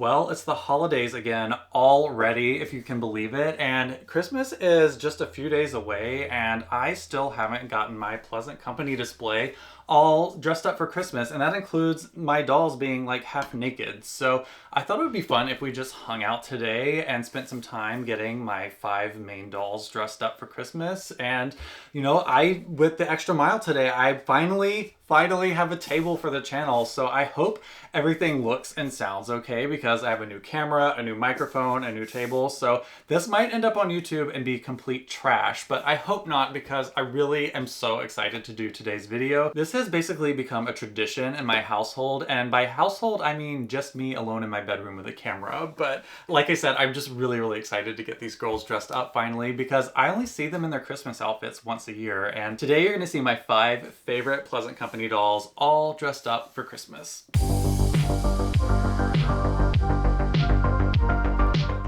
Well, it's the holidays again already, if you can believe it, and Christmas is just a few days away, and I still haven't gotten my Pleasant Company display all dressed up for Christmas, and that includes my dolls being like half naked. So I thought it would be fun if we just hung out today and spent some time getting my 5 main dolls dressed up for Christmas. And I with the extra mile today, I finally have a table for the channel. So I hope everything looks and sounds okay because I have a new camera, a new microphone, a new table. So this might end up on YouTube and be complete trash, but I hope not because I really am so excited to do today's video. This has basically become a tradition in my household, and by household I mean just me alone in my bedroom with a camera. But like I said, I'm just really excited to get these girls dressed up finally because I only see them in their Christmas outfits once a year, and today you're gonna see my 5 favorite Pleasant Company dolls all dressed up for Christmas.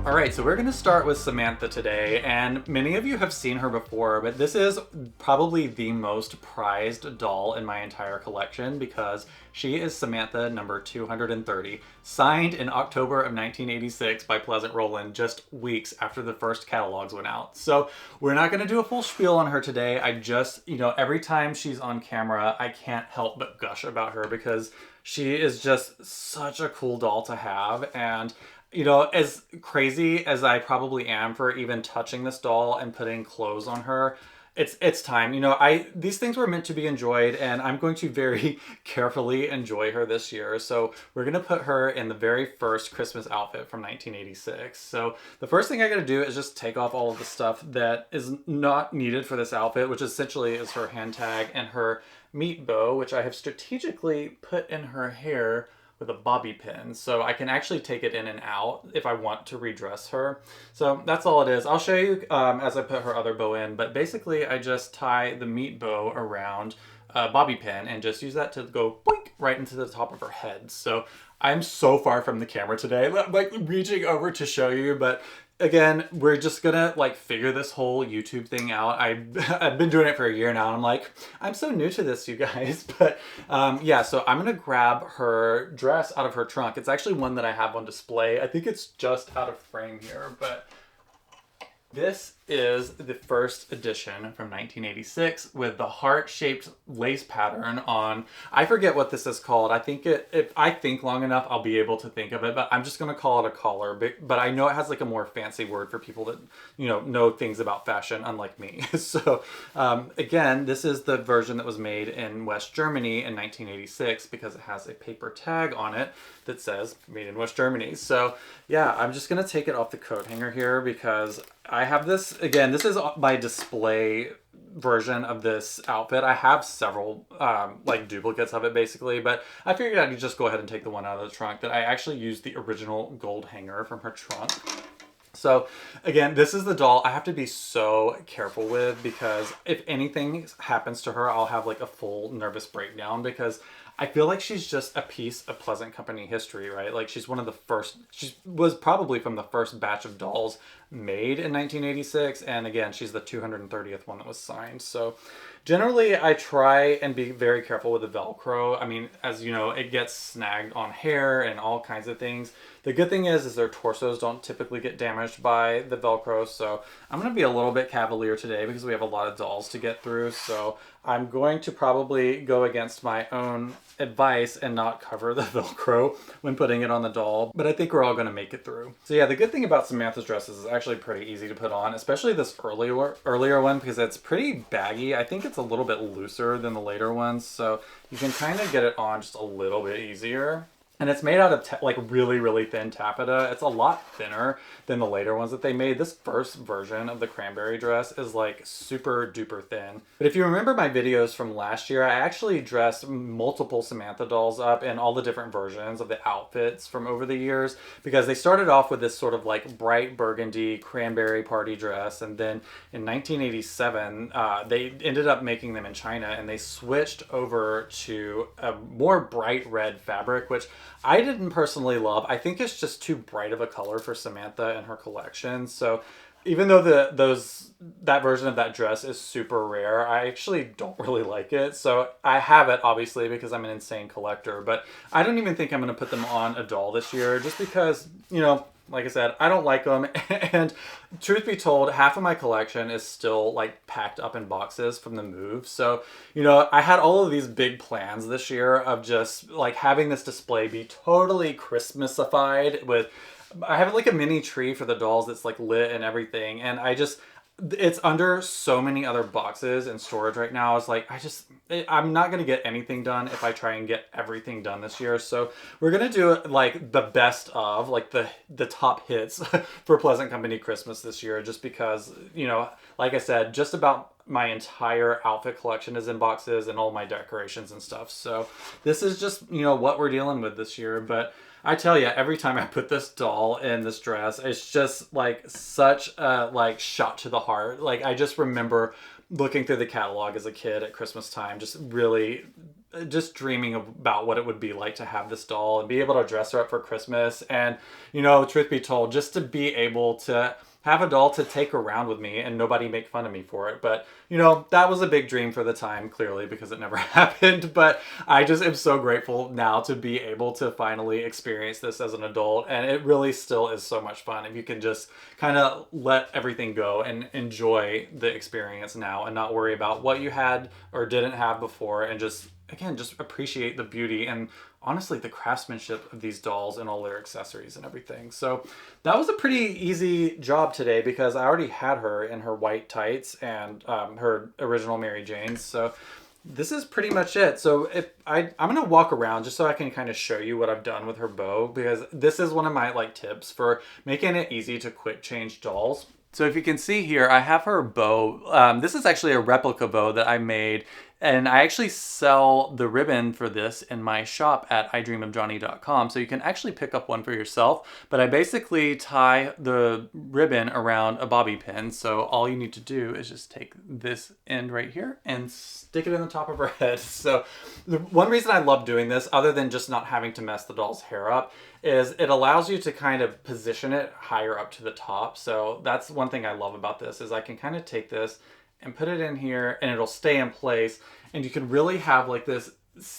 All right, so we're gonna start with Samantha today, and many of you have seen her before, but this is probably the most prized doll in my entire collection because she is Samantha number 230, signed in October of 1986 by Pleasant Rowland, just weeks after the first catalogs went out. So we're not gonna do a full spiel on her today. I just, every time she's on camera, I can't help but gush about her because she is just such a cool doll to have. And as crazy as I probably am for even touching this doll and putting clothes on her, it's time. These things were meant to be enjoyed, and I'm going to very carefully enjoy her this year. So we're gonna put her in the very first Christmas outfit from 1986. So the first thing I gotta do is just take off all of the stuff that is not needed for this outfit, which essentially is her hand tag and her meat bow, which I have strategically put in her hair with a bobby pin, so I can actually take it in and out if I want to redress her. So that's all it is. I'll show you as I put her other bow in, but basically I just tie the meat bow around a bobby pin and just use that to go boink right into the top of her head. So I'm so far from the camera today, like reaching over to show you, but again, we're just gonna figure this whole YouTube thing out. I've been doing it for a year now, and I'm like, I'm so new to this, you guys. But yeah, so I'm gonna grab her dress out of her trunk. It's actually one that I have on display. I think it's just out of frame here, but this is the first edition from 1986 with the heart-shaped lace pattern on. I forget what this is called. I think if I think long enough, I'll be able to think of it, but I'm just gonna call it a collar. But I know it has a more fancy word for people that know things about fashion, unlike me. So again, this is the version that was made in West Germany in 1986 because it has a paper tag on it that says made in West Germany. So yeah, I'm just gonna take it off the coat hanger here because I have this. Again, this is my display version of this outfit. I have several duplicates of it basically, but I figured I'd just go ahead and take the one out of the trunk that I actually used the original gold hanger from her trunk. So again, this is the doll I have to be so careful with because if anything happens to her, I'll have a full nervous breakdown because I feel like she's just a piece of Pleasant Company history, right? She's one of the first, she was probably from the first batch of dolls made in 1986. And again, she's the 230th one that was signed. So generally I try and be very careful with the Velcro. I mean, as you know, it gets snagged on hair and all kinds of things. The good thing is their torsos don't typically get damaged by the Velcro. So I'm going to be a little bit cavalier today because we have a lot of dolls to get through. So I'm going to probably go against my own advice and not cover the Velcro when putting it on the doll, but I think we're all going to make it through. So yeah, the good thing about Samantha's dresses is actually pretty easy to put on, especially this earlier one because it's pretty baggy. I think it's a little bit looser than the later ones, so you can kind of get it on just a little bit easier. And it's made out of really thin taffeta. It's a lot thinner than the later ones that they made. This first version of the cranberry dress is super duper thin. But if you remember my videos from last year, I actually dressed multiple Samantha dolls up in all the different versions of the outfits from over the years because they started off with this sort of bright burgundy cranberry party dress, and then in 1987 they ended up making them in China and they switched over to a more bright red fabric, which I didn't personally love. I think it's just too bright of a color for Samantha in her collection. So even though that version of that dress is super rare, I actually don't really like it. So I have it obviously because I'm an insane collector, but I don't even think I'm going to put them on a doll this year just because, you know, like I said, I don't like them. And truth be told, half of my collection is still like packed up in boxes from the move. So, you know, I had all of these big plans this year of just like having this display be totally Christmasified with, I have like a mini tree for the dolls that's like lit and everything. And it's under so many other boxes in storage right now. It's like, I'm not going to get anything done if I try and get everything done this year. So we're going to do like the best of like the top hits for Pleasant Company Christmas this year, just because, you know, like I said, just about my entire outfit collection is in boxes and all my decorations and stuff. So this is just, you know, what we're dealing with this year. But I tell you, every time I put this doll in this dress, it's just like such a like shot to the heart. Like I just remember looking through the catalog as a kid at Christmas time, just really just dreaming about what it would be like to have this doll and be able to dress her up for Christmas. And, you know, truth be told, just to be able to have a doll to take around with me and nobody make fun of me for it. But, you know, that was a big dream for the time, clearly, because it never happened. But I just am so grateful now to be able to finally experience this as an adult. And it really still is so much fun if you can just kind of let everything go and enjoy the experience now and not worry about what you had or didn't have before, and just, again, just appreciate the beauty and honestly the craftsmanship of these dolls and all their accessories and everything. So that was a pretty easy job today because I already had her in her white tights and her original Mary Jane's. So this is pretty much it. So I'm going to walk around just so I can kind of show you what I've done with her bow, because this is one of my like tips for making it easy to quick change dolls. So if you can see here, I have her bow. This is actually a replica bow that I made, and I actually sell the ribbon for this in my shop at idreamofjohnny.com. So you can actually pick up one for yourself, but I basically tie the ribbon around a bobby pin. So all you need to do is just take this end right here and stick it in the top of her head. So the one reason I love doing this, other than just not having to mess the doll's hair up, is it allows you to kind of position it higher up to the top. So that's one thing I love about this, is I can kind of take this and put it in here and it'll stay in place. And you can really have like this,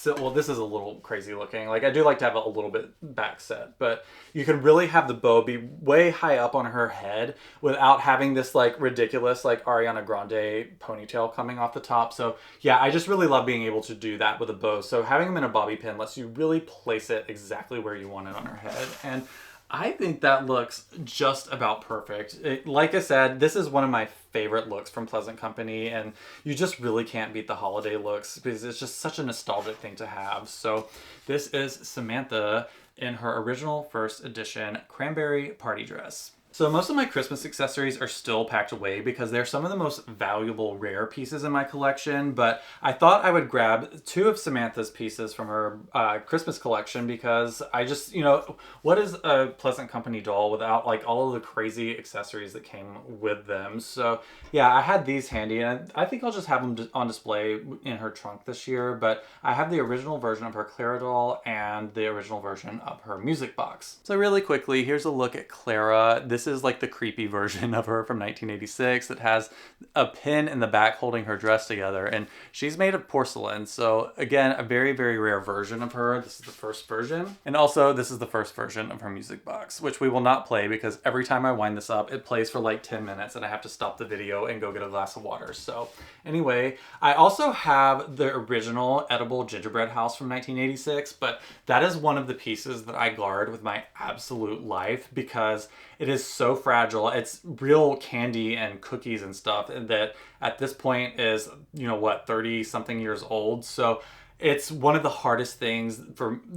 well, this is a little crazy looking. Like I do like to have it a little bit back set, but you can really have the bow be way high up on her head without having this like ridiculous like Ariana Grande ponytail coming off the top. So yeah, I just really love being able to do that with a bow. So having them in a bobby pin lets you really place it exactly where you want it on her head. And I think that looks just about perfect. Like I said, this is one of my favorite looks from Pleasant Company, and you just really can't beat the holiday looks because it's just such a nostalgic thing to have. So this is Samantha in her original first edition cranberry party dress. So most of my Christmas accessories are still packed away because they're some of the most valuable rare pieces in my collection, but I thought I would grab two of Samantha's pieces from her Christmas collection because I just, you know, what is a Pleasant Company doll without like all of the crazy accessories that came with them? So yeah, I had these handy, and I think I'll just have them on display in her trunk this year, but I have the original version of her Clara doll and the original version of her music box. So really quickly, here's a look at Clara. This is like the creepy version of her from 1986 that has a pin in the back holding her dress together, and she's made of porcelain. So again, a very, very rare version of her. This is the first version. And also this is the first version of her music box, which we will not play because every time I wind this up, it plays for like 10 minutes and I have to stop the video and go get a glass of water. So anyway, I also have the original edible gingerbread house from 1986, but that is one of the pieces that I guard with my absolute life because it is so fragile. It's real candy and cookies and stuff that at this point is, you know what, 30 something years old. So it's one of the hardest things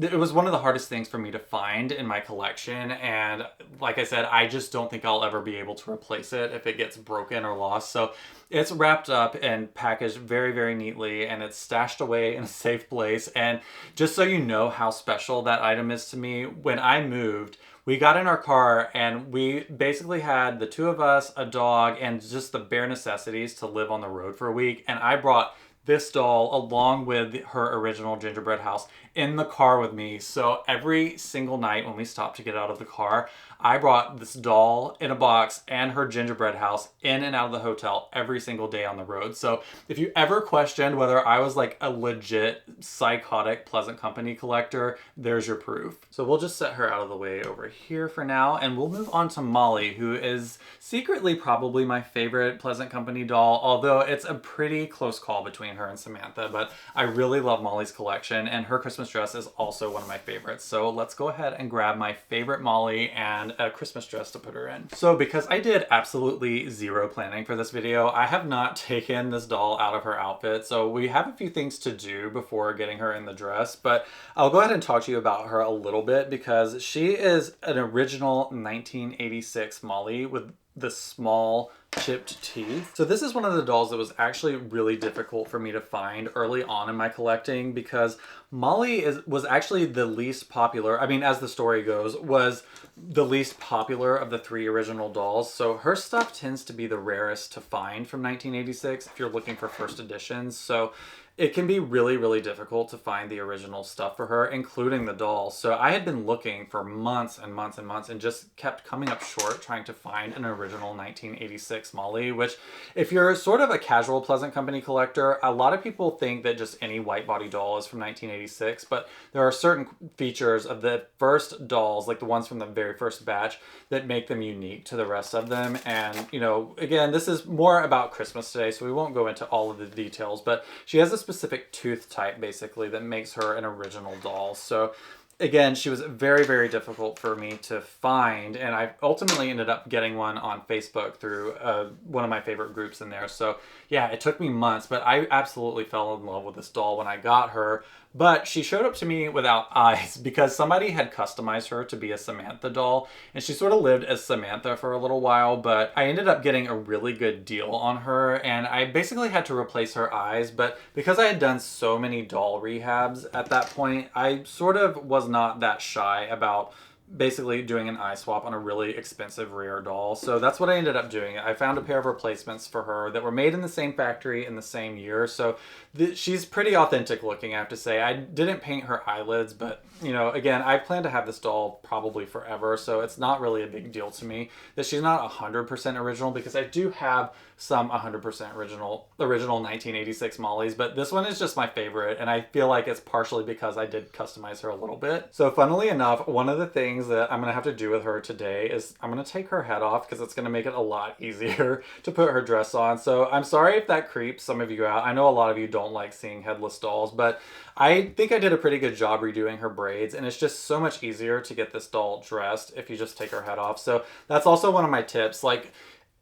it was one of the hardest things for me to find in my collection. And like I said, I just don't think I'll ever be able to replace it if it gets broken or lost. So it's wrapped up and packaged very, very neatly, and it's stashed away in a safe place. And just so you know how special that item is to me, when I moved, we got in our car and we basically had the two of us, a dog, and just the bare necessities to live on the road for a week. And I brought this doll along with her original gingerbread house in the car with me. So every single night when we stopped to get out of the car, I brought this doll in a box and her gingerbread house in and out of the hotel every single day on the road. So if you ever questioned whether I was like a legit psychotic Pleasant Company collector, there's your proof. So we'll just set her out of the way over here for now, and we'll move on to Molly, who is secretly probably my favorite Pleasant Company doll, although it's a pretty close call between her and Samantha. But I really love Molly's collection, and her Christmas dress is also one of my favorites. So let's go ahead and grab my favorite Molly and a Christmas dress to put her in. So because I did absolutely zero planning for this video, I have not taken this doll out of her outfit. So we have a few things to do before getting her in the dress, but I'll go ahead and talk to you about her a little bit because she is an original 1986 Molly with the small chipped teeth. So this is one of the dolls that was actually really difficult for me to find early on in my collecting because Molly was actually the least popular, I mean, as the story goes, was the least popular of the 3 original dolls. So her stuff tends to be the rarest to find from 1986 if you're looking for first editions. So it can be really, really difficult to find the original stuff for her, including the dolls. So I had been looking for months and months and months and just kept coming up short trying to find an original 1986 Molly, which if you're sort of a casual Pleasant Company collector, a lot of people think that just any white body doll is from 1986, but there are certain features of the first dolls, like the ones from the very first batch, that make them unique to the rest of them. And, you know, again, this is more about Christmas today, so we won't go into all of the details, but she has a specific tooth type basically that makes her an original doll. So again, she was very, very difficult for me to find, and I ultimately ended up getting one on Facebook through one of my favorite groups in there. So yeah, it took me months, but I absolutely fell in love with this doll when I got her. But she showed up to me without eyes because somebody had customized her to be a Samantha doll, and she sort of lived as Samantha for a little while, but I ended up getting a really good deal on her, and I basically had to replace her eyes. But because I had done so many doll rehabs at that point, I sort of was not that shy about basically doing an eye swap on a really expensive rare doll. So that's what I ended up doing. I found a pair of replacements for her that were made in the same factory in the same year. So she's pretty authentic looking, I have to say. I didn't paint her eyelids, but you know, again, I plan to have this doll probably forever, so it's not really a big deal to me that she's not 100% original, because I do have some 100% original 1986 Mollies, but this one is just my favorite, and I feel like it's partially because I did customize her a little bit. So funnily enough, one of the things that I'm gonna have to do with her today is I'm gonna take her head off, because it's gonna make it a lot easier to put her dress on. So I'm sorry if that creeps some of you out. I know a lot of you don't like seeing headless dolls, but I think I did a pretty good job redoing her braids, and it's just so much easier to get this doll dressed if you just take her head off. So that's also one of my tips. Like,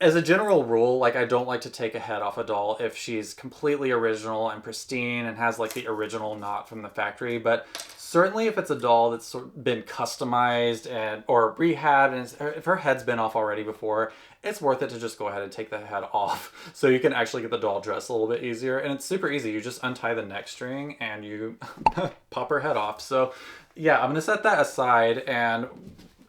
as a general rule, like, I don't like to take a head off a doll if she's completely original and pristine and has like the original knot from the factory. But certainly if it's a doll that's sort of been customized and or rehabbed, and if her head's been off already before, it's worth it to just go ahead and take the head off so you can actually get the doll dressed a little bit easier. And it's super easy. You just untie the neck string and you pop her head off. So yeah, I'm gonna set that aside, and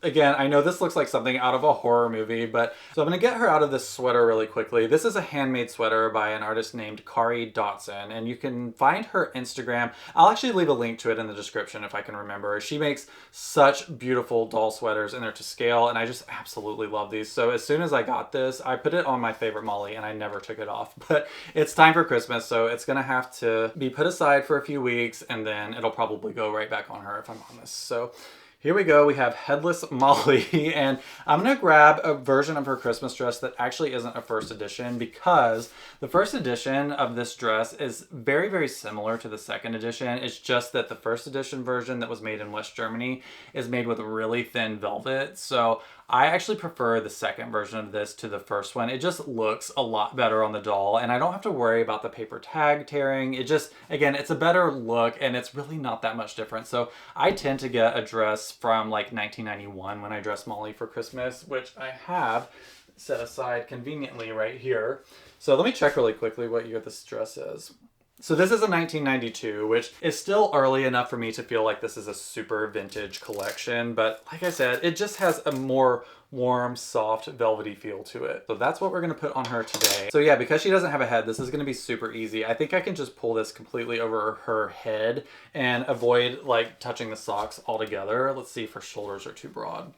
again, I know this looks like something out of a horror movie, but so I'm gonna get her out of this sweater really quickly. This is a handmade sweater by an artist named Kari Dotson, and you can find her Instagram. I'll actually leave a link to it in the description if I can remember. She makes such beautiful doll sweaters, and they're to scale, and I just absolutely love these. So as soon as I got this, I put it on my favorite Molly, and I never took it off. But it's time for Christmas, so it's gonna have to be put aside for a few weeks, and then it'll probably go right back on her if I'm honest. So here we go. We have Headless Molly, and I'm going to grab a version of her Christmas dress that actually isn't a first edition, because the first edition of this dress is very, very similar to the second edition. It's just that the first edition version that was made in West Germany is made with really thin velvet. So I actually prefer the second version of this to the first one. It just looks a lot better on the doll, and I don't have to worry about the paper tag tearing. It just, again, it's a better look, and it's really not that much different. So I tend to get a dress from like 1991 when I dress Molly for Christmas, which I have set aside conveniently right here. So let me check really quickly what year this dress is. So this is a 1992, which is still early enough for me to feel like this is a super vintage collection. But like I said, it just has a more warm, soft, velvety feel to it. So that's what we're gonna put on her today. So yeah, because she doesn't have a head, this is gonna be super easy. I think I can just pull this completely over her head and avoid like touching the socks altogether. Let's see if her shoulders are too broad.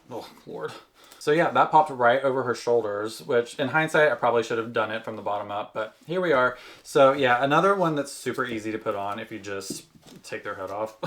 Oh, Lord. So yeah, that popped right over her shoulders, which in hindsight, I probably should have done it from the bottom up, but here we are. So yeah, another one that's super easy to put on if you just take their head off.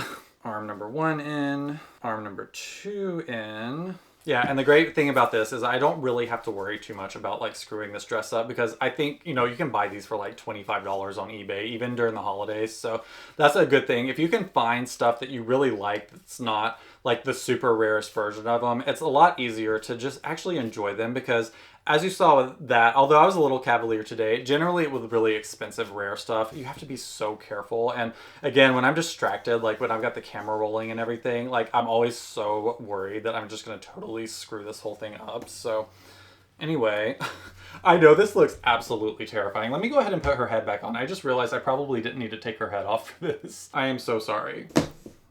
Arm number 1 in, arm number 2 in. Yeah, and the great thing about this is I don't really have to worry too much about like screwing this dress up, because I think, you know, you can buy these for like $25 on eBay, even during the holidays. So that's a good thing. If you can find stuff that you really like that's not like the super rarest version of them, it's a lot easier to just actually enjoy them, because as you saw with that, although I was a little cavalier today, generally with really expensive rare stuff, you have to be so careful. And again, when I'm distracted, like when I've got the camera rolling and everything, like I'm always so worried that I'm just gonna totally screw this whole thing up. So anyway, I know this looks absolutely terrifying. Let me go ahead and put her head back on. I just realized I probably didn't need to take her head off for this. I am so sorry.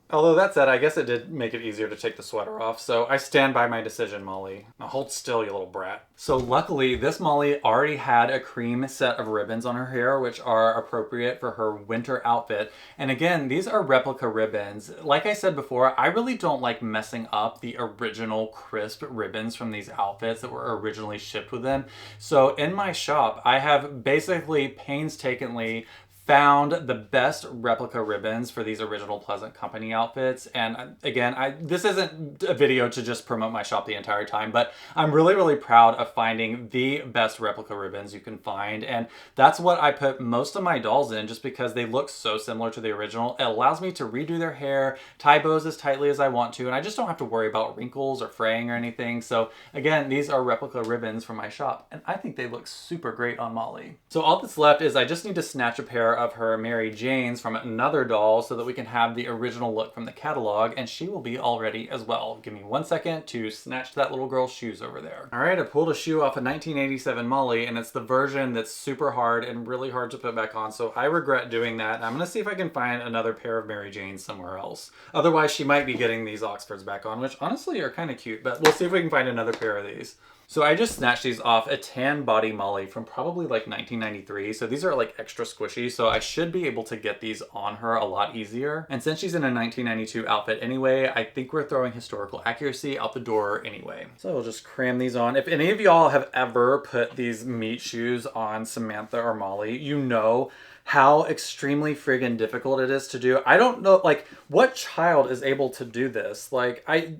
Although that said, I guess it did make it easier to take the sweater off, so I stand by my decision, Molly. Now hold still, you little brat. So luckily, this Molly already had a cream set of ribbons on her hair, which are appropriate for her winter outfit. And again, these are replica ribbons. Like I said before, I really don't like messing up the original crisp ribbons from these outfits that were originally shipped with them. So in my shop, I have basically painstakingly found the best replica ribbons for these original Pleasant Company outfits. And again, this isn't a video to just promote my shop the entire time, but I'm really, really proud of finding the best replica ribbons you can find. And that's what I put most of my dolls in, just because they look so similar to the original. It allows me to redo their hair, tie bows as tightly as I want to, and I just don't have to worry about wrinkles or fraying or anything. So again, these are replica ribbons from my shop, and I think they look super great on Molly. So all that's left is I just need to snatch a pair of her Mary Janes from another doll so that we can have the original look from the catalog, and she will be all ready as well. Give me 1 second to snatch that little girl's shoes over there. All right, I pulled a shoe off a 1987 Molly, and it's the version that's super hard and really hard to put back on, so I regret doing that. I'm gonna see if I can find another pair of Mary Janes somewhere else. Otherwise, she might be getting these Oxfords back on, which honestly are kind of cute, but we'll see if we can find another pair of these. So I just snatched these off a tan body Molly from probably like 1993. So these are like extra squishy. So I should be able to get these on her a lot easier. And since she's in a 1992 outfit anyway, I think we're throwing historical accuracy out the door anyway. So we'll just cram these on. If any of y'all have ever put these meat shoes on Samantha or Molly, you know how extremely friggin' difficult it is to do. I don't know, like, what child is able to do this? Like, I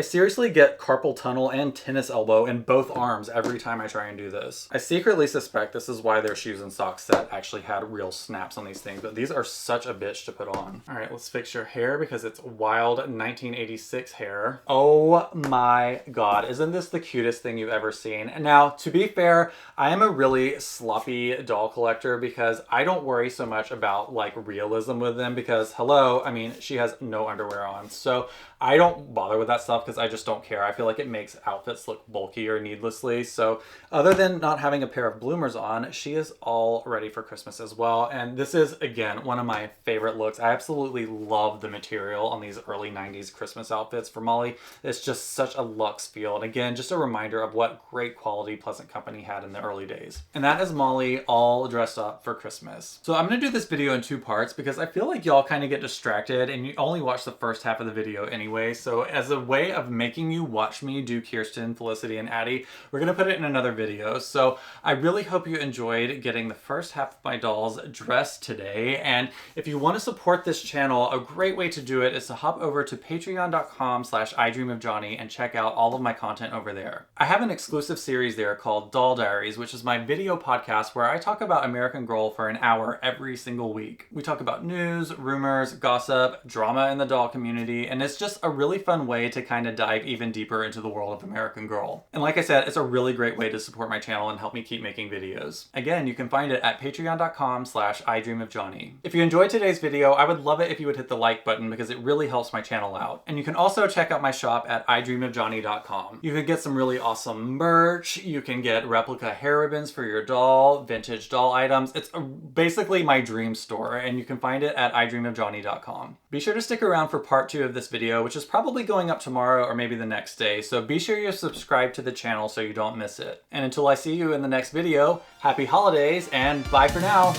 seriously get carpal tunnel and tennis elbow in both arms every time I try and do this. I secretly suspect this is why their shoes and socks set actually had real snaps on these things, but these are such a bitch to put on. All right, let's fix your hair because it's wild 1986 hair. Oh my God, isn't this the cutest thing you've ever seen? And now, to be fair, I am a really sloppy doll collector because I don't worry so much about like realism with them, because hello, I mean, she has no underwear on, so I don't bother with that stuff because I just don't care. I feel like it makes outfits look bulkier needlessly. So other than not having a pair of bloomers on, she is all ready for Christmas as well. And this is, again, one of my favorite looks. I absolutely love the material on these early 90s Christmas outfits for Molly. It's just such a luxe feel. And again, just a reminder of what great quality Pleasant Company had in the early days. And that is Molly all dressed up for Christmas. So I'm going to do this video in 2 parts because I feel like y'all kind of get distracted and you only watch the first half of the video anyway. So as a way of making you watch me do Kirsten, Felicity, and Addie, we're going to put it in another video. So I really hope you enjoyed getting the first half of my dolls dressed today. And if you want to support this channel, a great way to do it is to hop over to patreon.com/idreamofjohnny and check out all of my content over there. I have an exclusive series there called Doll Diaries, which is my video podcast where I talk about American Girl for an hour every single week. We talk about news, rumors, gossip, drama in the doll community, and it's just just a really fun way to kind of dive even deeper into the world of American Girl. And like I said, it's a really great way to support my channel and help me keep making videos. Again, you can find it at patreon.com/idreamofjohnny. If you enjoyed today's video, I would love it if you would hit the like button because it really helps my channel out. And you can also check out my shop at idreamofjohnny.com. You can get some really awesome merch, you can get replica hair ribbons for your doll, vintage doll items. It's basically my dream store, and you can find it at idreamofjohnny.com. Be sure to stick around for part 2 of this video, which is probably going up tomorrow or maybe the next day, so be sure you subscribe to the channel so you don't miss it. And until I see you in the next video, happy holidays and bye for now!